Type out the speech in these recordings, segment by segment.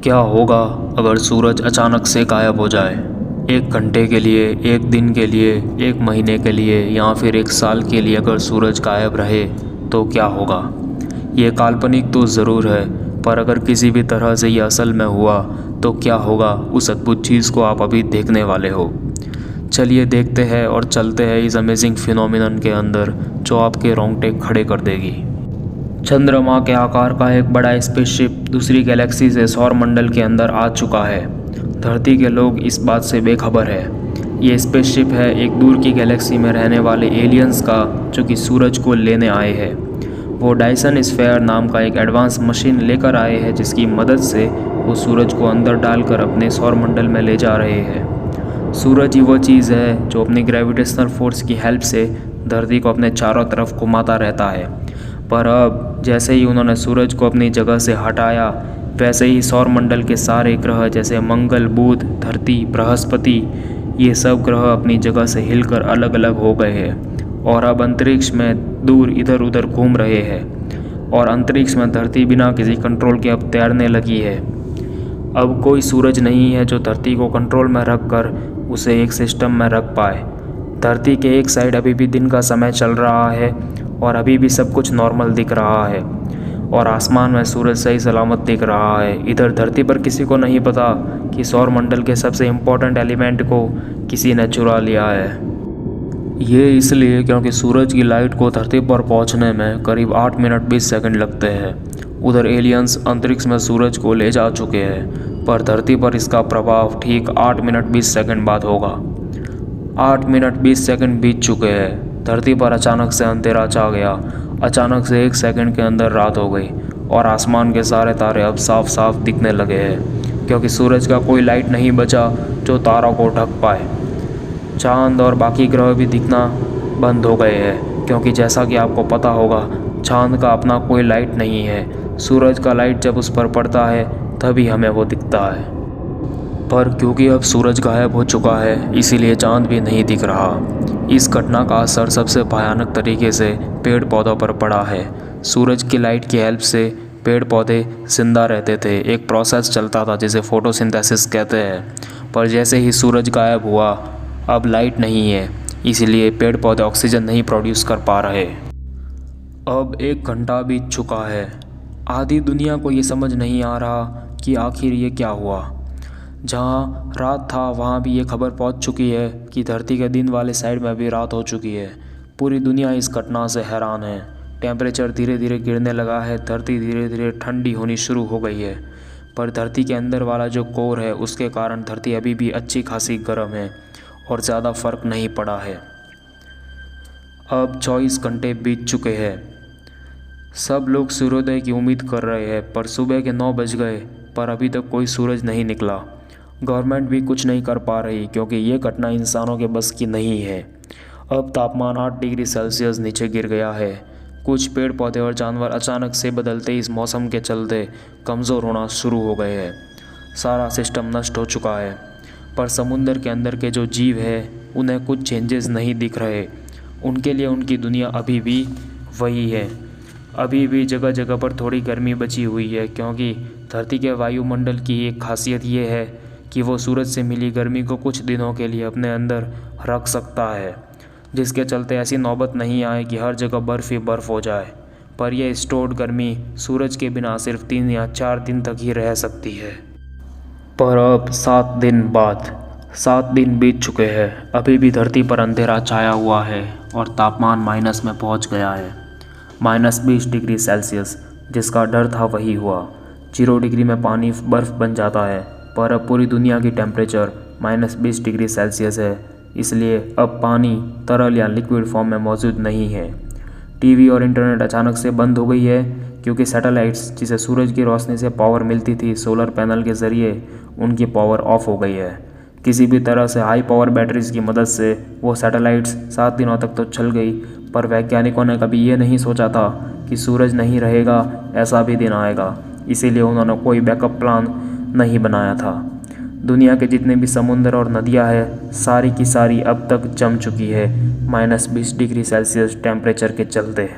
क्या होगा अगर सूरज अचानक से गायब हो जाए? 1 घंटे के लिए, 1 दिन के लिए, 1 महीने के लिए या फिर 1 साल के लिए अगर सूरज गायब रहे तो क्या होगा? ये काल्पनिक तो ज़रूर है, पर अगर किसी भी तरह से ये असल में हुआ तो क्या होगा, उस अद्भुत चीज़ को आप अभी देखने वाले हो। चलिए देखते हैं और चलते हैं इस अमेजिंग फिनोमिनन के अंदर जो आपके रोंगटे खड़े कर देगी। चंद्रमा के आकार का एक बड़ा स्पेसशिप दूसरी गैलेक्सी से सौर मंडल के अंदर आ चुका है। धरती के लोग इस बात से बेखबर है। ये स्पेसशिप है एक दूर की गैलेक्सी में रहने वाले एलियंस का, जो कि सूरज को लेने आए हैं। वो डायसन स्फेयर नाम का एक एडवांस मशीन लेकर आए हैं, जिसकी मदद से वो सूरज को अंदर डालकर अपने सौर मंडल में ले जा रहे हैं। सूरज ही वो चीज़ है जो अपनी ग्रेविटेशनल फोर्स की हेल्प से धरती को अपने चारों तरफ घुमाता रहता है। पर अब जैसे ही उन्होंने सूरज को अपनी जगह से हटाया, वैसे ही सौर मंडल के सारे ग्रह जैसे मंगल, बुध, धरती, बृहस्पति, ये सब ग्रह अपनी जगह से हिलकर अलग अलग हो गए हैं और अब अंतरिक्ष में दूर इधर उधर घूम रहे हैं। और अंतरिक्ष में धरती बिना किसी कंट्रोल के अब तैरने लगी है। अब कोई सूरज नहीं है जो धरती को कंट्रोल में रख कर उसे एक सिस्टम में रख पाए। धरती के एक साइड अभी भी दिन का समय चल रहा है और अभी भी सब कुछ नॉर्मल दिख रहा है और आसमान में सूरज सही सलामत दिख रहा है। इधर धरती पर किसी को नहीं पता कि सौर मंडल के सबसे इम्पोर्टेंट एलिमेंट को किसी ने चुरा लिया है। ये इसलिए क्योंकि सूरज की लाइट को धरती पर पहुंचने में करीब 8 मिनट 20 सेकंड लगते हैं। उधर एलियंस अंतरिक्ष में सूरज को ले जा चुके हैं, पर धरती पर इसका प्रभाव ठीक 8 मिनट 20 सेकंड बाद होगा। 8 मिनट 20 सेकंड बीत चुके हैं। धरती पर अचानक से अंधेरा छा गया। अचानक से 1 सेकंड के अंदर रात हो गई और आसमान के सारे तारे अब साफ साफ दिखने लगे हैं, क्योंकि सूरज का कोई लाइट नहीं बचा जो तारों को ढक पाए। चांद और बाकी ग्रह भी दिखना बंद हो गए हैं, क्योंकि जैसा कि आपको पता होगा, चांद का अपना कोई लाइट नहीं है। सूरज का लाइट जब उस पर पड़ता है तभी हमें वो दिखता है। पर क्योंकि अब सूरज गायब हो चुका है, इसीलिए चांद भी नहीं दिख रहा। इस घटना का असर सबसे भयानक तरीके से पेड़ पौधों पर पड़ा है। सूरज की लाइट की हेल्प से पेड़ पौधे जिंदा रहते थे। एक प्रोसेस चलता था जिसे फोटोसिंथेसिस कहते हैं। पर जैसे ही सूरज गायब हुआ, अब लाइट नहीं है, इसलिए पेड़ पौधे ऑक्सीजन नहीं प्रोड्यूस कर पा रहे। अब 1 घंटा बीत चुका है। आधी दुनिया को ये समझ नहीं आ रहा कि आखिर ये क्या हुआ। जहाँ रात था वहाँ भी ये खबर पहुँच चुकी है कि धरती के दिन वाले साइड में भी रात हो चुकी है। पूरी दुनिया इस घटना से हैरान है। टेम्परेचर धीरे धीरे गिरने लगा है। धरती धीरे धीरे ठंडी होनी शुरू हो गई है। पर धरती के अंदर वाला जो कोर है, उसके कारण धरती अभी भी अच्छी खासी गर्म है और ज़्यादा फर्क नहीं पड़ा है। अब 24 घंटे बीत चुके हैं। सब लोग सूर्योदय की उम्मीद कर रहे हैं, पर सुबह के 9 बज गए पर अभी तक कोई सूरज नहीं निकला। गवर्नमेंट भी कुछ नहीं कर पा रही, क्योंकि ये घटना इंसानों के बस की नहीं है। अब तापमान 8 डिग्री सेल्सियस नीचे गिर गया है। कुछ पेड़ पौधे और जानवर अचानक से बदलते इस मौसम के चलते कमज़ोर होना शुरू हो गए हैं। सारा सिस्टम नष्ट हो चुका है। पर समुंदर के अंदर के जो जीव है, उन्हें कुछ चेंजेस नहीं दिख रहे। उनके लिए उनकी दुनिया अभी भी वही है। अभी भी जगह जगह पर थोड़ी गर्मी बची हुई है, क्योंकि धरती के वायुमंडल की एक खासियत ये है कि वो सूरज से मिली गर्मी को कुछ दिनों के लिए अपने अंदर रख सकता है, जिसके चलते ऐसी नौबत नहीं आए कि हर जगह बर्फ़ ही बर्फ़ हो जाए। पर यह स्टोर्ड गर्मी सूरज के बिना सिर्फ 3 या 4 दिन तक ही रह सकती है। पर अब 7 दिन बाद 7 दिन बीत चुके हैं। अभी भी धरती पर अंधेरा छाया हुआ है और तापमान माइनस में पहुंच गया है। -20 डिग्री सेल्सियस। जिसका डर था वही हुआ। 0 डिग्री में पानी बर्फ़ बन जाता है, पर अब पूरी दुनिया की टेम्परेचर -20 डिग्री सेल्सियस है। इसलिए अब पानी तरल या लिक्विड फॉर्म में मौजूद नहीं है। टीवी और इंटरनेट अचानक से बंद हो गई है, क्योंकि सैटेलाइट्स जिसे सूरज की रोशनी से पावर मिलती थी सोलर पैनल के ज़रिए, उनकी पावर ऑफ हो गई है। किसी भी तरह से हाई पावर बैटरीज की मदद से वो सैटेलाइट्स 7 दिनों तक तो चल गई, पर वैज्ञानिकों ने कभी ये नहीं सोचा था कि सूरज नहीं रहेगा, ऐसा भी दिन आएगा। इसीलिए उन्होंने कोई बैकअप प्लान नहीं बनाया था। दुनिया के जितने भी समुंदर और नदियां हैं, सारी की सारी अब तक जम चुकी है -20 डिग्री सेल्सियस टेम्परेचर के चलते।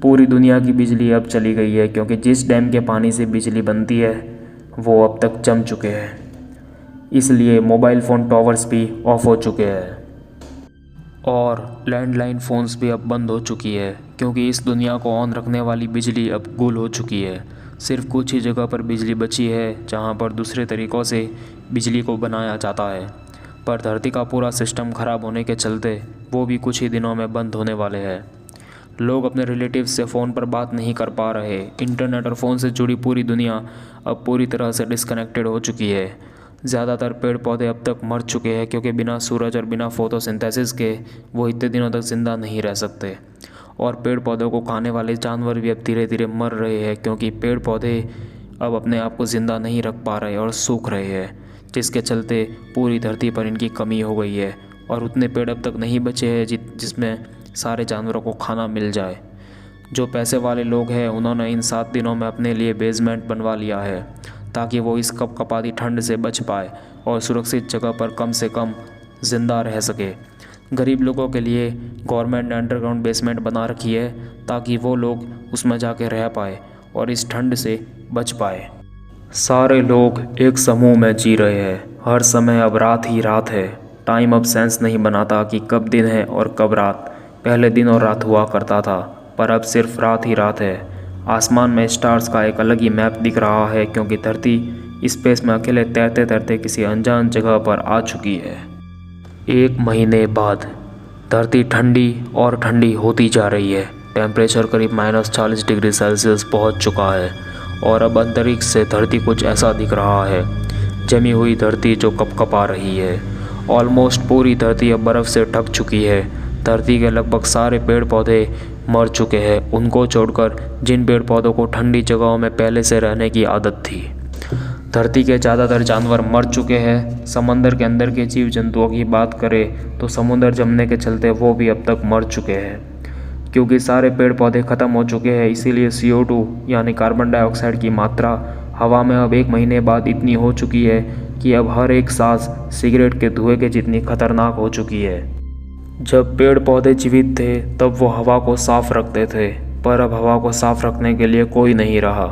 पूरी दुनिया की बिजली अब चली गई है, क्योंकि जिस डैम के पानी से बिजली बनती है वो अब तक जम चुके हैं। इसलिए मोबाइल फ़ोन टॉवर्स भी ऑफ हो चुके हैं और लैंडलाइन फ़ोन्स भी अब बंद हो चुकी है, क्योंकि इस दुनिया को ऑन रखने वाली बिजली अब गुल हो चुकी है। सिर्फ कुछ ही जगह पर बिजली बची है जहाँ पर दूसरे तरीक़ों से बिजली को बनाया जाता है, पर धरती का पूरा सिस्टम ख़राब होने के चलते वो भी कुछ ही दिनों में बंद होने वाले हैं। लोग अपने रिलेटिव्स से फ़ोन पर बात नहीं कर पा रहे। इंटरनेट और फ़ोन से जुड़ी पूरी दुनिया अब पूरी तरह से डिस्कनेक्टेड हो चुकी है। ज़्यादातर पेड़ पौधे अब तक मर चुके हैं, क्योंकि बिना सूरज और बिना फोटोसिंथेसिस के वो इतने दिनों तक ज़िंदा नहीं रह सकते। और पेड़ पौधों को खाने वाले जानवर भी अब धीरे धीरे मर रहे हैं, क्योंकि पेड़ पौधे अब अपने आप को ज़िंदा नहीं रख पा रहे और सूख रहे हैं, जिसके चलते पूरी धरती पर इनकी कमी हो गई है। और उतने पेड़ अब तक नहीं बचे हैं जिसमें सारे जानवरों को खाना मिल जाए। जो पैसे वाले लोग हैं उन्होंने इन 7 दिनों में अपने लिए बेसमेंट बनवा लिया है, ताकि वो इस कपकपाती ठंड से बच पाए और सुरक्षित जगह पर कम से कम ज़िंदा रह सके। गरीब लोगों के लिए गवर्नमेंट ने अंडरग्राउंड बेसमेंट बना रखी है, ताकि वो लोग उसमें जाके रह पाए और इस ठंड से बच पाए। सारे लोग एक समूह में जी रहे हैं। हर समय अब रात ही रात है। टाइम अब सेंस नहीं बनाता कि कब दिन है और कब रात। पहले दिन और रात हुआ करता था, पर अब सिर्फ रात ही रात है। आसमान में स्टार्स का एक अलग ही मैप दिख रहा है, क्योंकि धरती स्पेस में अकेले तैरते तैरते किसी अनजान जगह पर आ चुकी है। 1 महीने बाद धरती ठंडी और ठंडी होती जा रही है। टेम्परेचर करीब -40 डिग्री सेल्सियस पहुंच चुका है और अब अंतरिक्ष से धरती कुछ ऐसा दिख रहा है, जमी हुई धरती जो कपकपा रही है। ऑलमोस्ट पूरी धरती अब बर्फ़ से ढक चुकी है। धरती के लगभग सारे पेड़ पौधे मर चुके हैं, उनको छोड़कर जिन पेड़ पौधों को ठंडी जगहों में पहले से रहने की आदत थी। धरती के ज़्यादातर जानवर मर चुके हैं। समंदर के अंदर के जीव जंतुओं की बात करें तो समुद्र जमने के चलते वो भी अब तक मर चुके हैं, क्योंकि सारे पेड़ पौधे ख़त्म हो चुके हैं। इसीलिए CO2 यानी कार्बन डाइऑक्साइड की मात्रा हवा में अब 1 महीने बाद इतनी हो चुकी है कि अब हर एक सांस सिगरेट के धुएं के जितनी खतरनाक हो चुकी है। जब पेड़ पौधे जीवित थे तब वो हवा को साफ रखते थे, पर अब हवा को साफ रखने के लिए कोई नहीं रहा।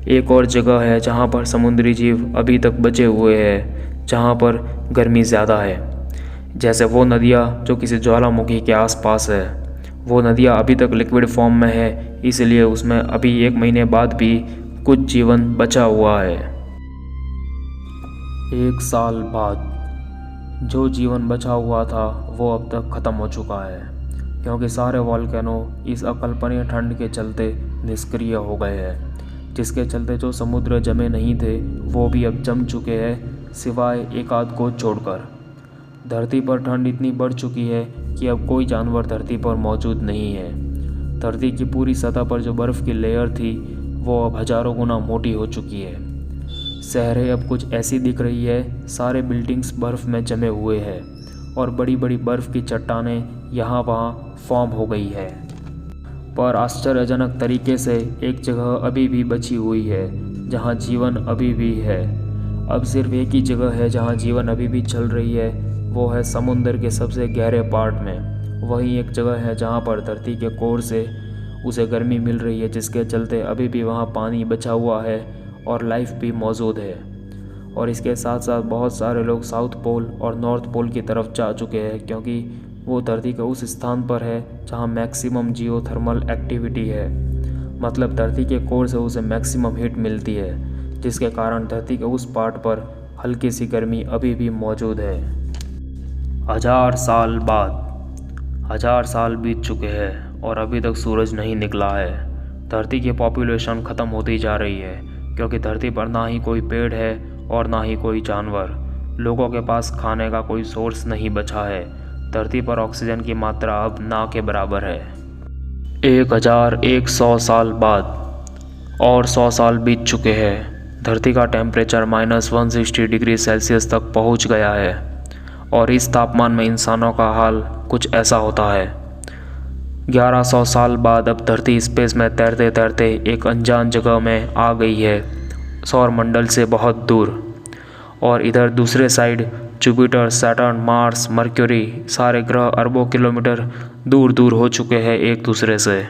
एक और जगह है जहाँ पर समुद्री जीव अभी तक बचे हुए हैं, जहाँ पर गर्मी ज़्यादा है। जैसे वो नदियाँ जो किसी ज्वालामुखी के आसपास है। वो नदियाँ अभी तक लिक्विड फॉर्म में है, इसलिए उसमें अभी 1 महीने बाद भी कुछ जीवन बचा हुआ है। 1 साल बाद जो जीवन बचा हुआ था वो अब तक ख़त्म हो चुका है, क्योंकि सारे वॉल्केनो इस अकल्पनीय ठंड के चलते निष्क्रिय हो गए हैं, जिसके चलते जो समुद्र जमे नहीं थे वो भी अब जम चुके हैं, सिवाय एक आध को छोड़कर। धरती पर ठंड इतनी बढ़ चुकी है कि अब कोई जानवर धरती पर मौजूद नहीं है। धरती की पूरी सतह पर जो बर्फ़ की लेयर थी वो अब हज़ारों गुना मोटी हो चुकी है। शहरें अब कुछ ऐसी दिख रही है, सारे बिल्डिंग्स बर्फ़ में जमे हुए हैं और बड़ी बड़ी बर्फ़ की चट्टानें यहाँ वहाँ फॉर्म हो गई है। पर आश्चर्यजनक तरीके से एक जगह अभी भी बची हुई है जहाँ जीवन अभी भी है। अब सिर्फ एक ही जगह है जहाँ जीवन अभी भी चल रही है, वो है समुंदर के सबसे गहरे पार्ट में। वहीं एक जगह है जहाँ पर धरती के कोर से उसे गर्मी मिल रही है, जिसके चलते अभी भी वहाँ पानी बचा हुआ है और लाइफ भी मौजूद है। और इसके साथ साथ बहुत सारे लोग साउथ पोल और नॉर्थ पोल की तरफ जा चुके हैं, क्योंकि वो धरती के उस स्थान पर है जहाँ मैक्सिमम जियोथर्मल एक्टिविटी है। मतलब धरती के कोर से उसे मैक्सिमम हीट मिलती है, जिसके कारण धरती के उस पार्ट पर हल्की सी गर्मी अभी भी मौजूद है। 1000 साल बाद 1000 साल बीत चुके हैं और अभी तक सूरज नहीं निकला है। धरती की पॉपुलेशन ख़त्म होती जा रही है, क्योंकि धरती पर ना ही कोई पेड़ है और ना ही कोई जानवर। लोगों के पास खाने का कोई सोर्स नहीं बचा है। धरती पर ऑक्सीजन की मात्रा अब ना के बराबर है। 1100 साल बाद और 100 साल बीत चुके हैं। धरती का टेम्परेचर -160 डिग्री सेल्सियस तक पहुंच गया है और इस तापमान में इंसानों का हाल कुछ ऐसा होता है। 1100 साल बाद अब धरती स्पेस में तैरते तैरते एक अनजान जगह में आ गई है, सौरमंडल से बहुत दूर। और इधर दूसरे side Jupiter, Saturn, Mars, mercury सारे ग्रह अरबों किलोमीटर दूर दूर हो चुके हैं एक दूसरे से।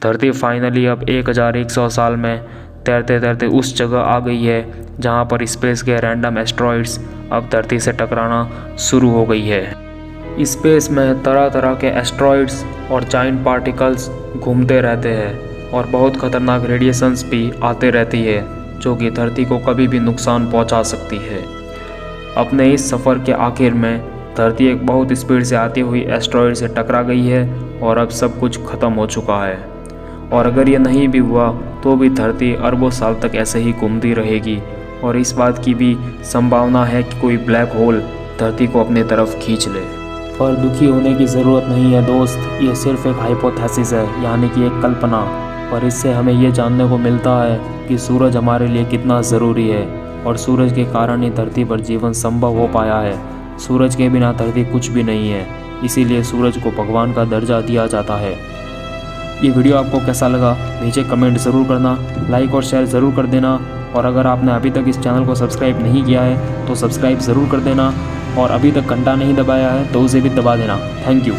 धरती फाइनली अब 1100 साल में तैरते तैरते उस जगह आ गई है जहाँ पर स्पेस के रैंडम एस्ट्रॉइड्स अब धरती से टकराना शुरू हो गई है। स्पेस में तरह तरह के एस्ट्रॉइड्स और जाइंट पार्टिकल्स घूमते रहते हैं और बहुत खतरनाक रेडिएशंस भी आते रहती है जो कि धरती को कभी भी नुकसान पहुंचा सकती है। अपने इस सफ़र के आखिर में धरती एक बहुत स्पीड से आती हुई एस्ट्रॉइड से टकरा गई है और अब सब कुछ ख़त्म हो चुका है। और अगर ये नहीं भी हुआ तो भी धरती अरबों साल तक ऐसे ही घूमती रहेगी और इस बात की भी संभावना है कि कोई ब्लैक होल धरती को अपनी तरफ खींच ले। पर दुखी होने की ज़रूरत नहीं है दोस्त, ये सिर्फ एक हाइपोथेसिस है, यानी कि एक कल्पना। पर इससे हमें ये जानने को मिलता है कि सूरज हमारे लिए कितना ज़रूरी है और सूरज के कारण ही धरती पर जीवन संभव हो पाया है। सूरज के बिना धरती कुछ भी नहीं है, इसीलिए सूरज को भगवान का दर्जा दिया जाता है। ये वीडियो आपको कैसा लगा नीचे कमेंट ज़रूर करना, लाइक और शेयर ज़रूर कर देना। और अगर आपने अभी तक इस चैनल को सब्सक्राइब नहीं किया है तो सब्सक्राइब ज़रूर कर देना और अभी तक घंटा नहीं दबाया है तो उसे भी दबा देना। Thank you.